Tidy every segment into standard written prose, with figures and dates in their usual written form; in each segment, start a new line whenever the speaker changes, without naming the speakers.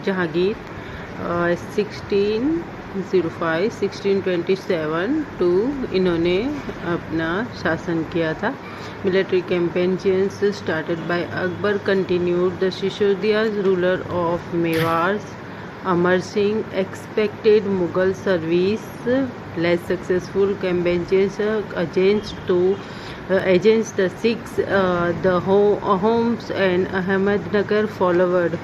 Jahangir 1627 to इन्होंने अपना शासन किया था. Military campaigns started by Akbar continued the Sisodias ruler of Mewar Amar Singh expected Mughal service less successful campaigns against the Sikhs. The Ahoms and Ahmednagar followed.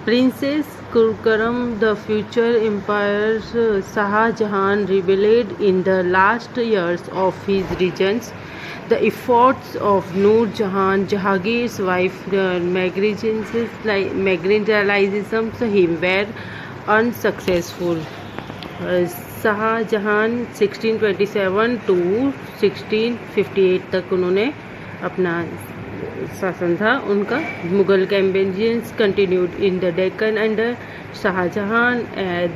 Princess Kurkaram, the future empire's Shah Jahan, rebelled in the last years of his reigns. The efforts of Noor Jahan, Jahangir's wife, magnetizing him were unsuccessful. Shah Jahan 1627 to 1658 तक उन्होंने अपना शासन था उनका. Mughal campaigns continued in the Deccan under Shah Jahan.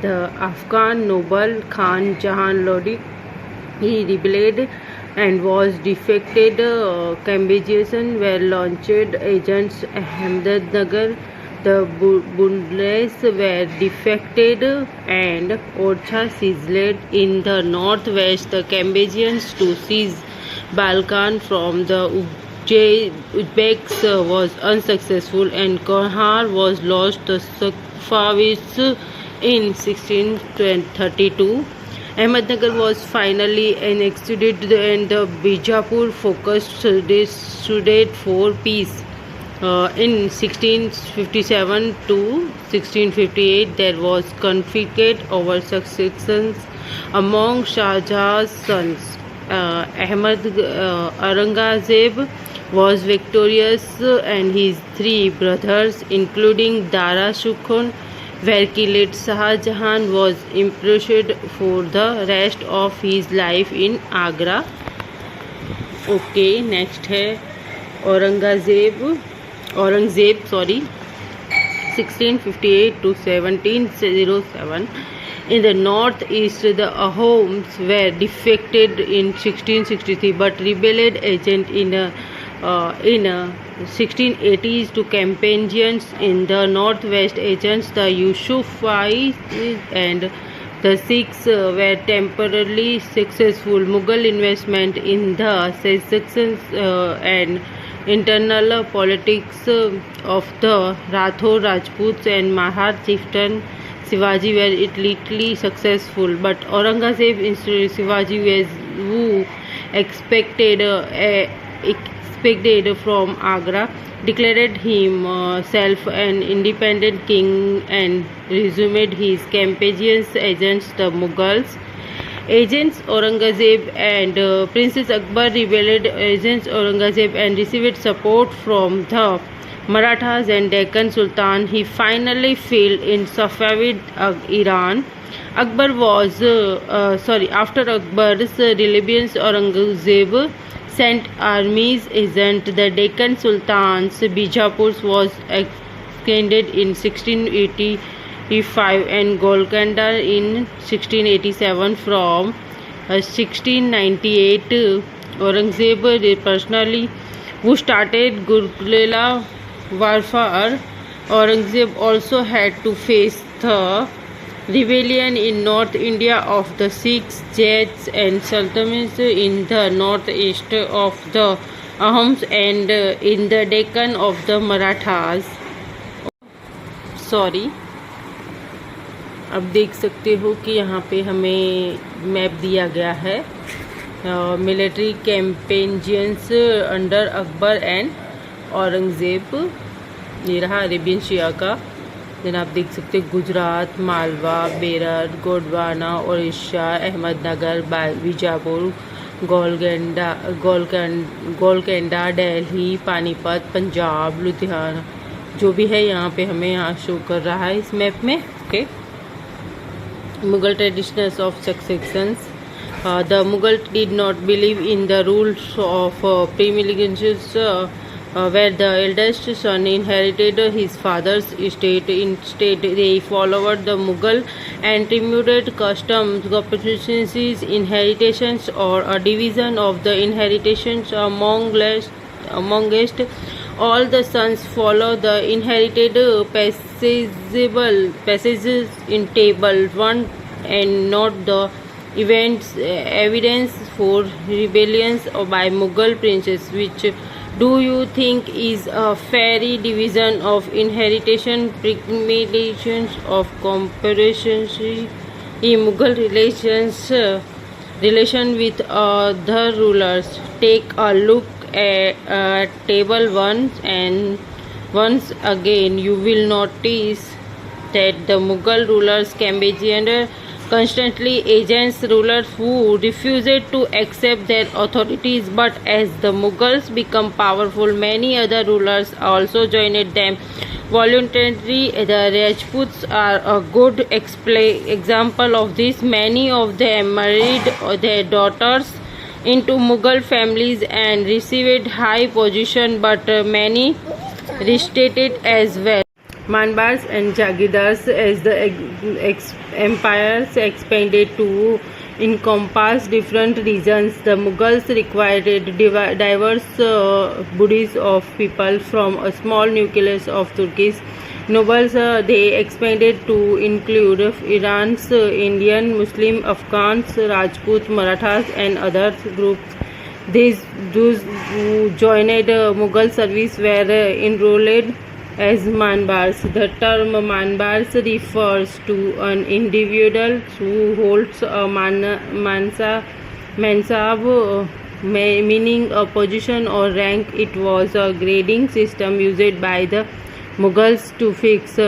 The Afghan noble Khan Jahan Lodi, he rebelled and was defected. Cambodians were launched against Ahmednagar. The Bundles were defected and Orcha seized in the northwest. The Cambodians to seize Balkan from the Uzbeks was unsuccessful and Kohar was lost to Safavids in 1632. Ahmednagar was finally annexed and the Bijapur focused studied for peace. In 1657 to 1658 there was conflict over successions among Shah Jahan's sons. Aurangzeb was victorious and his three brothers including Dara Shukun were killed. Shah Jahan was imprisoned for the rest of his life in Agra. Okay, next है Aurangzeb 1658 to 1707. In the northeast, the Ahoms were defected in 1663 but rebelled in 1680s to Campanians. In the northwest against the Yusufites and the Sikhs were temporarily successful. Mughal investment in the secessions and internal politics of the Rathore Rajputs and Mahar chieftain Shivaji were little successful, but Aurangzeb instead Shivaji was who expected from Agra, declared himself an independent king and resumed his campaigns against the Mughals. Agents Aurangzeb and Princess Akbar rebelled against Aurangzeb and received support from the Marathas and Deccan Sultan. He finally fell in Safavid Iran. After Akbar's rebellions, Aurangzeb sent armies against the Deccan Sultans. Bijapur was extended in 1685 and Golconda in 1687. From 1698, Aurangzeb personally who started guerrilla warfare. Aurangzeb also had to face the rebellion in North India of the Sikhs, Jats and Sultans in the northeast of the Ahoms and in the Deccan of the Marathas. अब देख सकते हो कि यहाँ पे हमें map दिया गया है military campaigns under Akbar and Aurangzeb. ये रहा अरेबियन शिया का. देन आप देख सकते हैं गुजरात, मालवा, बेरर, गोंडवाना, उड़ीसा, अहमदनगर, बीजापुर, गोलकोंडा, दिल्ली, पानीपत, पंजाब, लुधियाना, जो भी है यहाँ पे हमें यहाँ शो कर रहा है इस मैप में. Okay. Mughal traditions of successions. The Mughal did not believe in the rules of primogeniture, where the eldest son inherited his father's estate. Instead, they followed the Mughal and tributed customs, competencies, inheritations, or a division of the inheritations amongst all the sons follow the inherited passages in table 1 and not the events evidence for rebellions by Mughal princes, which do you think is a fair division of inheritance, premeditations of comparison in Mughal relation with other rulers? Take a look at table 1 and once again you will notice that the Mughal rulers can be gendered constantly against rulers who refused to accept their authorities, but as the Mughals become powerful, many other rulers also joined them voluntarily. The Rajputs are a good example of this. Many of them married their daughters into Mughal families and received high position, but many restated as well. Manbars and Jagirdars, as the empires expanded to encompass different regions, the Mughals required diverse bodies of people from a small nucleus of Turkish nobles. They expanded to include Iran's Indian, Muslim, Afghans, Rajput, Marathas, and other groups. Those who joined Mughal service were enrolled as Manbars. The term Manbars refers to an individual who holds a mansab, meaning a position or rank. It was a grading system used by the Mughals to fix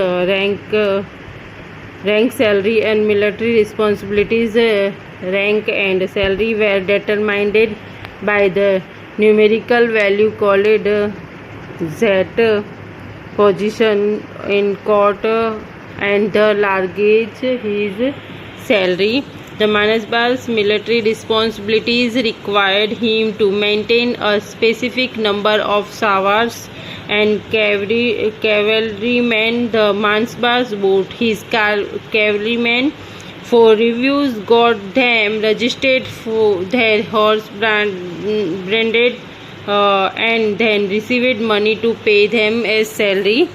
rank, salary, and military responsibilities. Rank and salary were determined by the numerical value called Zat. Position in court and the largage his salary. The Manasbar's military responsibilities required him to maintain a specific number of sawars and cavalrymen. The Manasbars bought his cavalrymen for reviews, got them registered for their horse branded, and then received money to pay them as salary.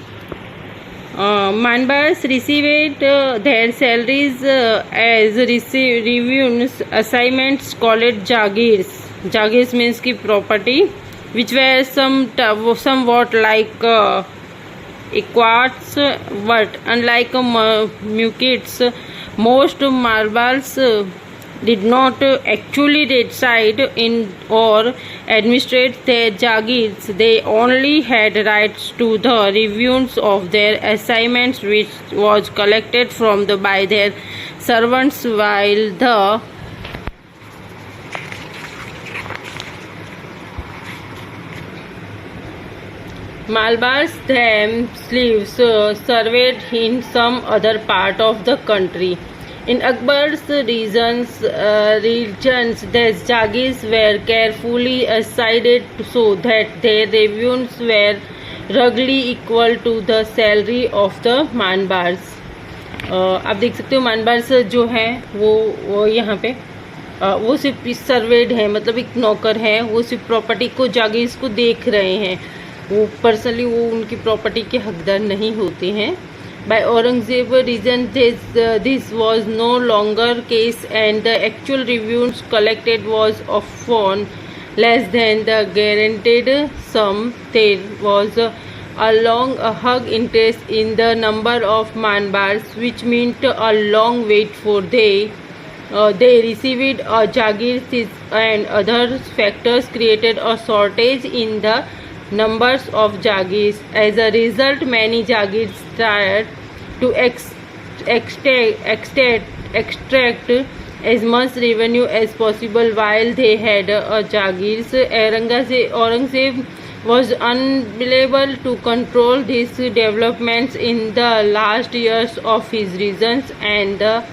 Manbars received their salaries as revenue assignments called Jagirs. Jagirs means ki property, which were somewhat like equats, but unlike muqits, most Manbars did not actually reside in or administrate their Jagirs. They only had rights to the revenues of their assignments, which was collected from by their servants, while the Malbars themselves served in some other part of the country. In Akbar's regions, these Jagirs were carefully assigned so that their revenues were roughly equal to the salary of the Manbars. आप देख सकते हो मानबार्स जो हैं वो यहाँ पे वो सिर्फ सर्वेड हैं, मतलब एक नौकर है, वो सिर्फ प्रॉपर्टी को जागीर्स को देख रहे हैं, वो पर्सनली वो उनकी प्रॉपर्टी के हकदार नहीं होते हैं. By Aurangzeb region, this was no longer case, and the actual revenues collected was often less than the guaranteed sum. There was a hug interest in the number of Manbars, which meant a long wait for they received Jagirs, and other factors created a shortage in the numbers of Jagirs. As a result, many Jagirs tried to extract as much revenue as possible while they had Jagirs. Aurangzeb was unable to control these developments in the last years of his reign, and the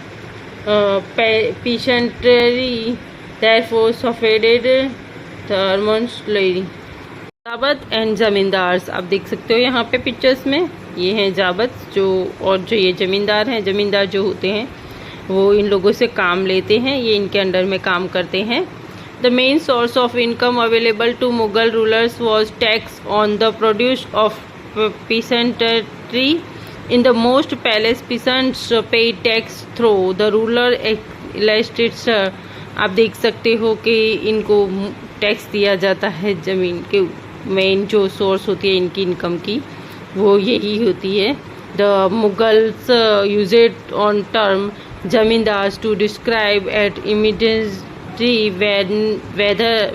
peasantry therefore suffered tremendously. जाबत and zamindars, आप देख सकते हो यहाँ पे pictures में, ये हैं जाबत जो, और जो ये ज़मींदार हैं, ज़मींदार जो होते हैं वो इन लोगों से काम लेते हैं, ये इनके अंडर में काम करते हैं. The main source of income available to Mughal rulers was tax on the produce of peasantry. In the most palace, peasants paid tax through the rural legislature. आप देख सकते हो कि इनको टैक्स दिया जाता है, ज़मीन के मेन जो सोर्स होती है इनकी इनकम की वो यही होती है. The Mughals used it on term zamindars to describe at immediately whether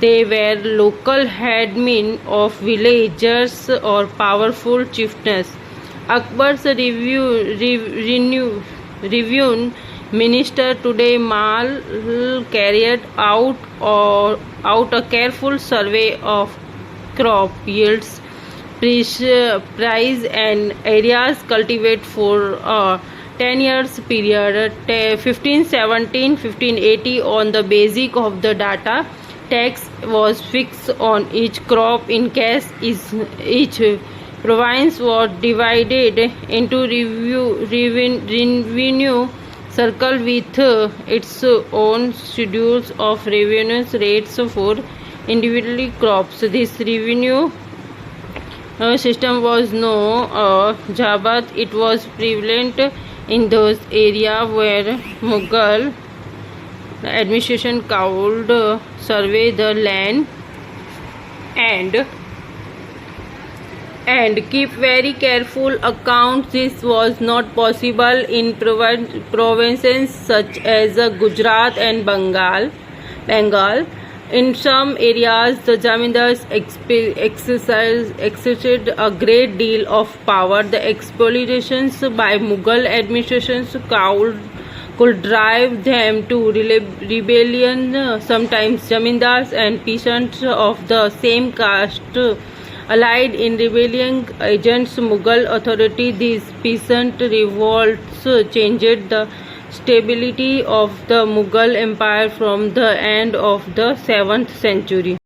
they were local headmen of villages or powerful chieftains. Akbar's review minister today Mal carried out a careful survey of crop yields, price and areas cultivated for a 10 years period 1517-1580. On the basis of the data, tax was fixed on each crop in case each province was divided into revenue circle with its own schedules of revenue rates for individual crops. This revenue system was no Jabat. It was prevalent in those areas where Mughal administration could survey the land and keep very careful accounts. This was not possible in provinces such as Gujarat and Bengal. In some areas, the zamindars exercised a great deal of power. The exploitations by Mughal administrations could drive them to rebellion. Sometimes zamindars and peasants of the same caste allied in rebellion against Mughal authority. These peasant revolts changed the stability of the Mughal Empire from the end of the 7th century.